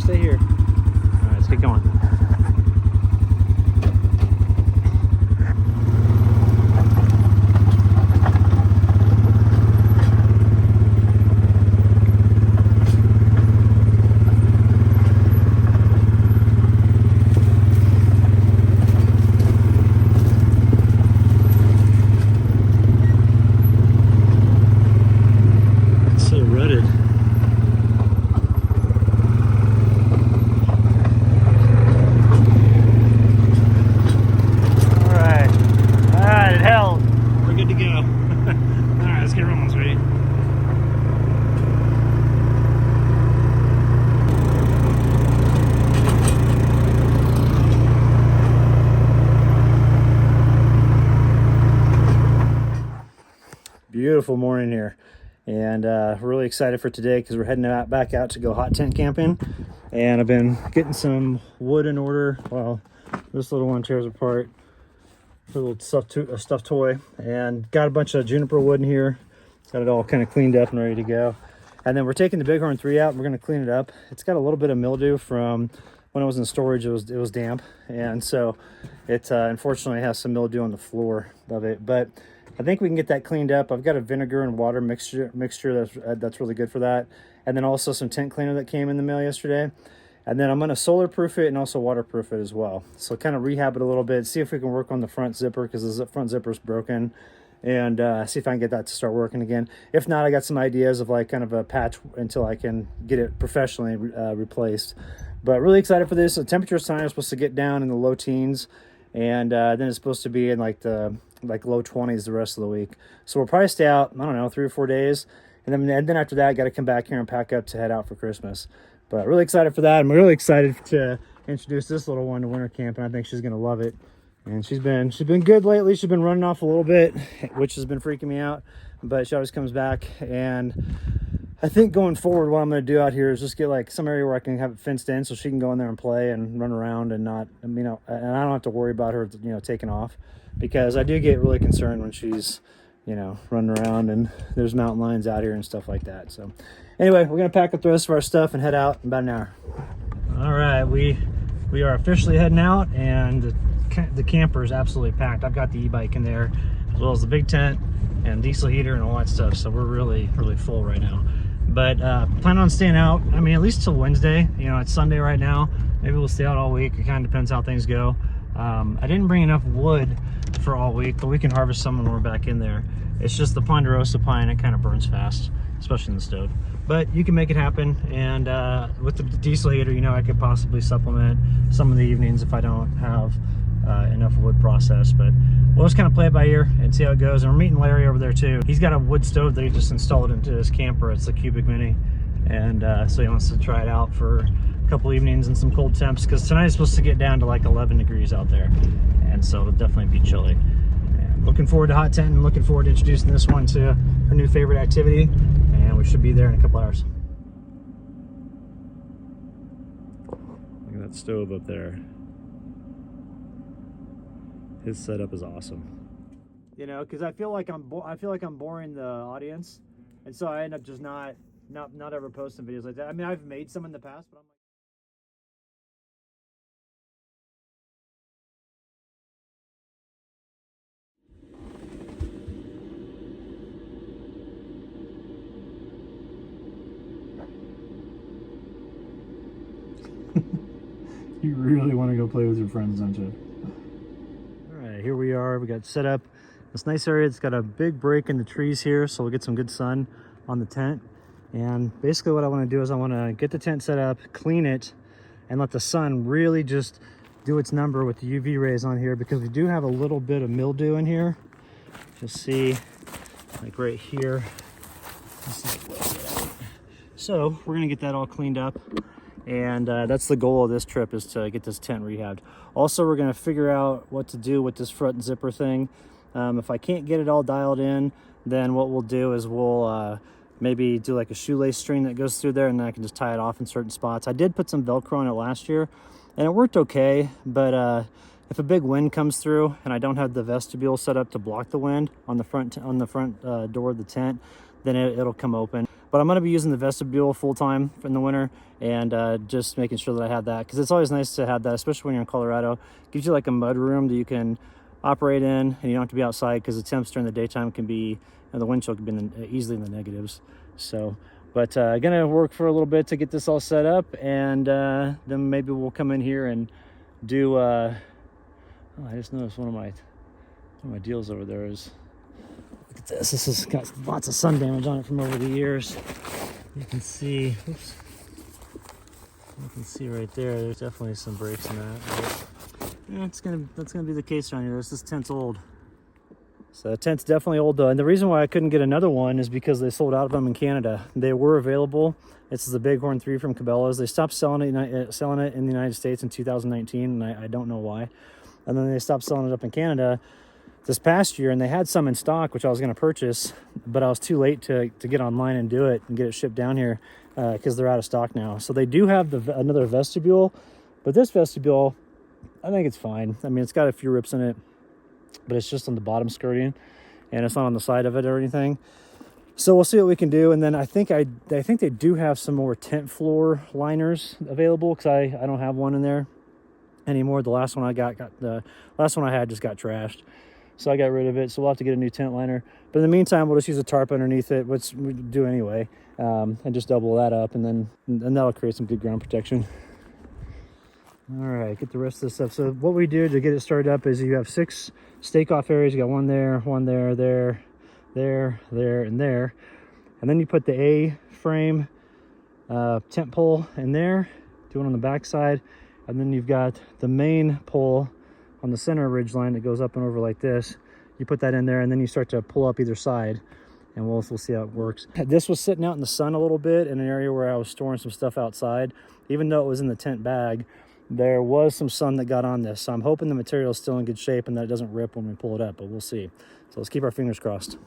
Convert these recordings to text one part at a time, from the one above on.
stay here. All right, let's get going. Beautiful morning here, and really excited for today because we're heading back out to go hot tent camping. And I've been getting some wood in order. Well, this little one tears apart, a little stuffed toy, and got a bunch of juniper wood in here. Got it all kind of cleaned up and ready to go. And then we're taking the Bighorn 3 out and we're going to clean it up. It's got a little bit of mildew from when it was in storage. It was damp, and so it unfortunately has some mildew on the floor of it, but I think we can get that cleaned up. I've got a vinegar and water mixture that's really good for that. And then also some tent cleaner that came in the mail yesterday. And then I'm going to solar proof it and also waterproof it as well. So kind of rehab it a little bit, see if we can work on the front zipper because the front zipper is broken, and see if I can get that to start working again. If not, I got some ideas of like kind of a patch until I can get it professionally replaced. But really excited for this. The temperature sign is supposed to get down in the low teens, and then it's supposed to be in like the low 20s the rest of the week. So we'll probably stay out, I don't know, 3 or 4 days, and then after that, got to come back here and pack up to head out for Christmas. But really excited for that. I'm really excited to introduce this little one to winter camp, and I think she's gonna love it. And she's been good lately. She's been running off a little bit, which has been freaking me out, but she always comes back. And I think going forward, what I'm going to do out here is just get like some area where I can have it fenced in so she can go in there and play and run around and not, and I don't have to worry about her, taking off, because I do get really concerned when she's, running around and there's mountain lions out here and stuff like that. So anyway, we're going to pack up the rest of our stuff and head out in about an hour. All right, we are officially heading out, and the camper is absolutely packed. I've got the e-bike in there, as well as the big tent and diesel heater and all that stuff. So we're really full right now. But plan on staying out, at least till Wednesday. It's Sunday right now. Maybe we'll stay out all week. It kind of depends how things go. I didn't bring enough wood for all week, but we can harvest some when we're back in there. It's just the ponderosa pine, it kind of burns fast, especially in the stove. But you can make it happen. And with the diesel heater, I could possibly supplement some of the evenings if I don't have enough wood processed. But we'll just kind of play it by ear and see how it goes. And we're meeting Larry over there too. He's got a wood stove that he just installed into his camper. It's the Cubic Mini, and so he wants to try it out for a couple evenings in some cold temps, because tonight is supposed to get down to like 11 degrees out there, and so it'll definitely be chilly. And looking forward to hot tent, and looking forward to introducing this one to her new favorite activity, and we should be there in a couple hours. Look at that stove up there. His setup is awesome. Because I feel like I'm boring the audience, and so I end up just not ever posting videos like that. I've made some in the past, but I'm like, you really want to go play with your friends, don't you? Here we are. We got set up this nice area. It's got a big break in the trees here, so we'll get some good sun on the tent. And basically what I want to do is I want to get the tent set up, clean it, and let the sun really just do its number with the UV rays on here, because we do have a little bit of mildew in here. You'll see like right here. So we're gonna get that all cleaned up, and that's the goal of this trip, is to get this tent rehabbed. Also, we're going to figure out what to do with this front zipper thing. If I can't get it all dialed in, then what we'll do is we'll maybe do like a shoelace string that goes through there, and then I can just tie it off in certain spots. I did put some Velcro on it last year, and it worked okay, but if a big wind comes through and I don't have the vestibule set up to block the wind on the front door of the tent, then it'll come open. but I'm going to be using the vestibule full time in the winter, and just making sure that I have that, because it's always nice to have that, especially when you're in Colorado. It gives you like a mud room that you can operate in, and you don't have to be outside, because the temps during the daytime can be, and the wind chill can be easily in the negatives. So, but gonna work for a little bit to get this all set up, and then maybe we'll come in here and do oh, I just noticed one of my deals over there is, look at this. This has got lots of sun damage on it from over the years. You can see, oops, you can see right there, there's definitely some breaks in that. But yeah, that's gonna be the case around here. This tent's old. So the tent's definitely old though, and the reason why I couldn't get another one is because they sold out of them in Canada. They were available. This is the Bighorn 3 from Cabela's. They stopped selling it in the United States in 2019, and I don't know why. And then they stopped selling it up in Canada this past year, and they had some in stock, which I was going to purchase, but I was too late to get online and do it and get it shipped down here, because they're out of stock now. So they do have another vestibule, but this vestibule, I think it's fine. I mean, it's got a few rips in it, but it's just on the bottom skirting, and it's not on the side of it or anything. So we'll see what we can do. And then I think they do have some more tent floor liners available, because I don't have one in there anymore. The last one I the last one I had just got trashed, so I got rid of it. So we'll have to get a new tent liner. But in the meantime, we'll just use a tarp underneath it, which we do anyway, and just double that up, and that'll create some good ground protection. All right, get the rest of this stuff. So what we do to get it started up is you have 6 stake off areas. You got one there, there, and there. And then you put the A-frame tent pole in there, do it on the back side. And then you've got the main pole on the center ridge line that goes up and over like this. You put that in there, and then you start to pull up either side, and we'll see how it works. This was sitting out in the sun a little bit in an area where I was storing some stuff outside. Even though it was in the tent bag, there was some sun that got on this. So I'm hoping the material is still in good shape and that it doesn't rip when we pull it up, but we'll see. So let's keep our fingers crossed.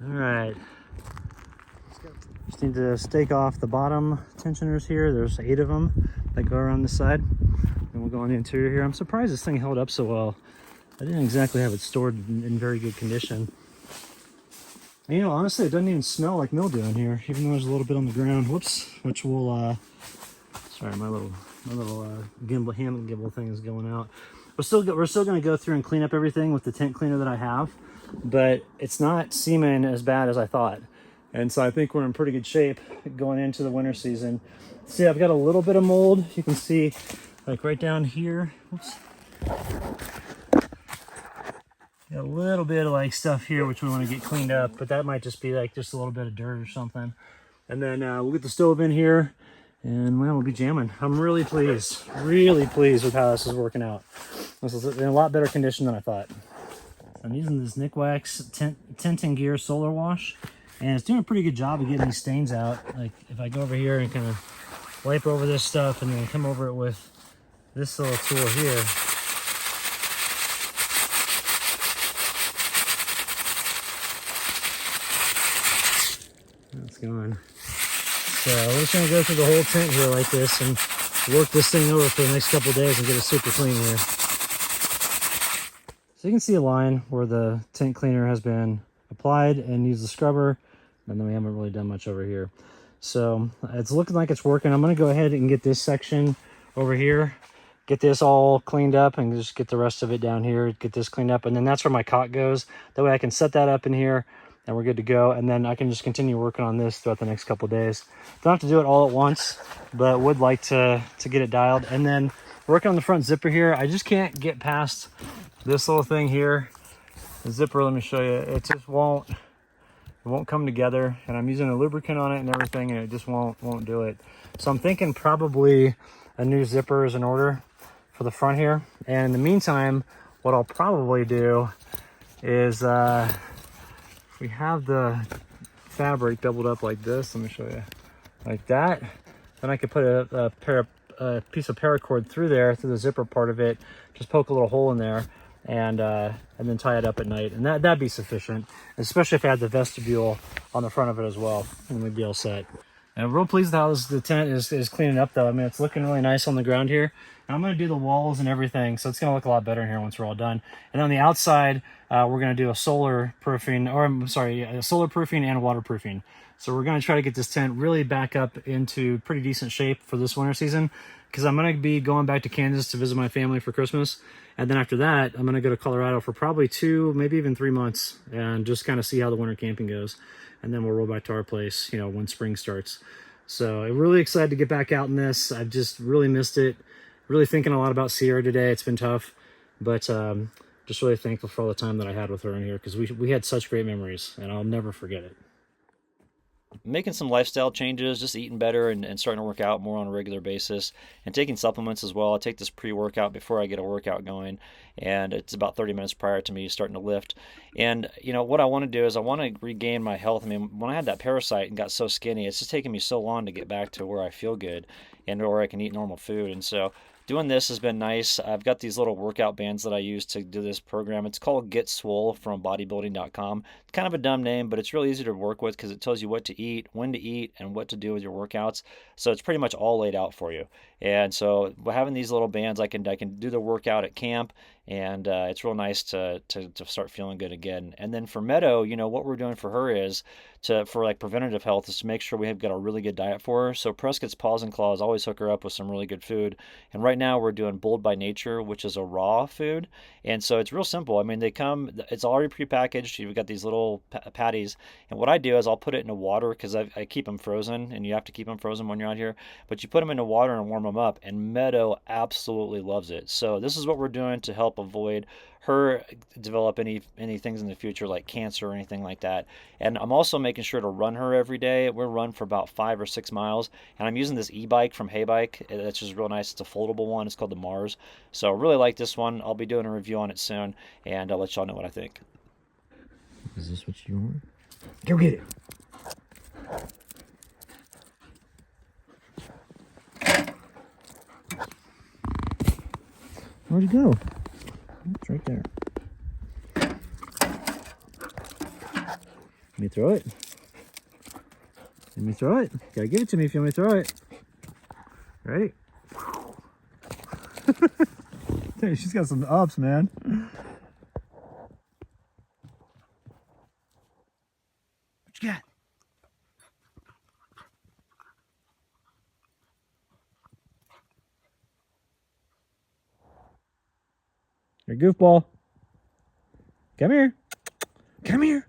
All right, just need to stake off the bottom tensioners here. There's 8 of them that go around the side, and we'll go on the interior here. I'm surprised this thing held up so well. I didn't exactly have it stored in very good condition. And, you know, honestly, it doesn't even smell like mildew in here, even though there's a little bit on the ground. Whoops, which will sorry, my little gimbal, hand gimbal thing is going out. We're still going to go through and clean up everything with the tent cleaner that I have, but it's not seeming as bad as I thought. And so I think we're in pretty good shape going into the winter season. See, I've got a little bit of mold. You can see like right down here. Oops. Got a little bit of like stuff here which we want to get cleaned up, but that might just be like just a little bit of dirt or something. And then we'll get the stove in here, and well, we'll be jamming. I'm really pleased with how this is working out. This is in a lot better condition than I thought. I'm using this Nick Wax Tent and Gear Solar Wash, and it's doing a pretty good job of getting these stains out. Like if I go over here and kind of wipe over this stuff and then come over it with this little tool here, that's gone. So we're just gonna go through the whole tent here like this and work this thing over for the next couple of days and get it super clean here. So you can see a line where the tent cleaner has been applied and use the scrubber, and then we haven't really done much over here. So it's looking like it's working. I'm gonna go ahead and get this section over here, get this all cleaned up, and just get the rest of it down here, get this cleaned up, and then that's where my cot goes. That way I can set that up in here and we're good to go, and then I can just continue working on this throughout the next couple of days. Don't have to do it all at once, but would like to get it dialed. And then working on the front zipper here, I just can't get past this little thing here. The zipper, let me show you, it just won't come together, and I'm using a lubricant on it and everything, and it just won't do it. So I'm thinking probably a new zipper is in order for the front here. And in the meantime, what I'll probably do is we have the fabric doubled up like this. Let me show you, like that. Then I could put a piece of paracord through there, through the zipper part of it, just poke a little hole in there, and then tie it up at night, and that'd be sufficient, especially if I had the vestibule on the front of it as well, and we'd be all set. And I'm real pleased with how the tent is cleaning up, though. I mean, it's looking really nice on the ground here. And I'm going to do the walls and everything, so it's going to look a lot better in here once we're all done. And on the outside, we're going to do a solar proofing, or I'm sorry, a solar proofing and waterproofing. So we're going to try to get this tent really back up into pretty decent shape for this winter season, because I'm going to be going back to Kansas to visit my family for Christmas. And then after that, I'm going to go to Colorado for probably 2, maybe even 3 months, and just kind of see how the winter camping goes. And then we'll roll back to our place, when spring starts. So I'm really excited to get back out in this. I've just really missed it. Really thinking a lot about Sierra today. It's been tough, but just really thankful for all the time that I had with her in here, because we had such great memories, and I'll never forget it. Making some lifestyle changes, just eating better and starting to work out more on a regular basis, and taking supplements as well. I take this pre-workout before I get a workout going, and it's about 30 minutes prior to me starting to lift. And what I want to do is I want to regain my health. I mean, when I had that parasite and got so skinny, it's just taken me so long to get back to where I feel good and where I can eat normal food. And so doing this has been nice. I've got these little workout bands that I use to do this program. It's called Get Swole from bodybuilding.com. It's kind of a dumb name, but it's really easy to work with because it tells you what to eat, when to eat, and what to do with your workouts. So it's pretty much all laid out for you. And so having these little bands, I can do the workout at camp, and it's real nice to start feeling good again. And then for Meadow, what we're doing for her is for like preventative health is to make sure we have got a really good diet for her. So Prescott's Paws and Claws always hook her up with some really good food. And right now we're doing Bold by Nature, which is a raw food. And so it's real simple. I mean, it's already prepackaged. You've got these little patties. And what I do is I'll put it into water because I keep them frozen, and you have to keep them frozen when you're out here. But you put them into water and warm them up, and Meadow absolutely loves it. So this is what we're doing to help avoid her develop any things in the future like cancer or anything like that. And I'm also making sure to run her every day. We'll run for about 5 or 6 miles, and I'm using this e-bike from Haybike. It's just real nice. It's a foldable one. It's called the Mars. So I really like this one. I'll be doing a review on it soon, and I'll let y'all know what I think. Is this what you want? Go get it. Where'd it go? It's right there. Let me throw it. Let me throw it. Gotta give it to me if you want me to throw it. Ready? Dude, she's got some ups, man. What you got? You're a goofball. Come here. Come here.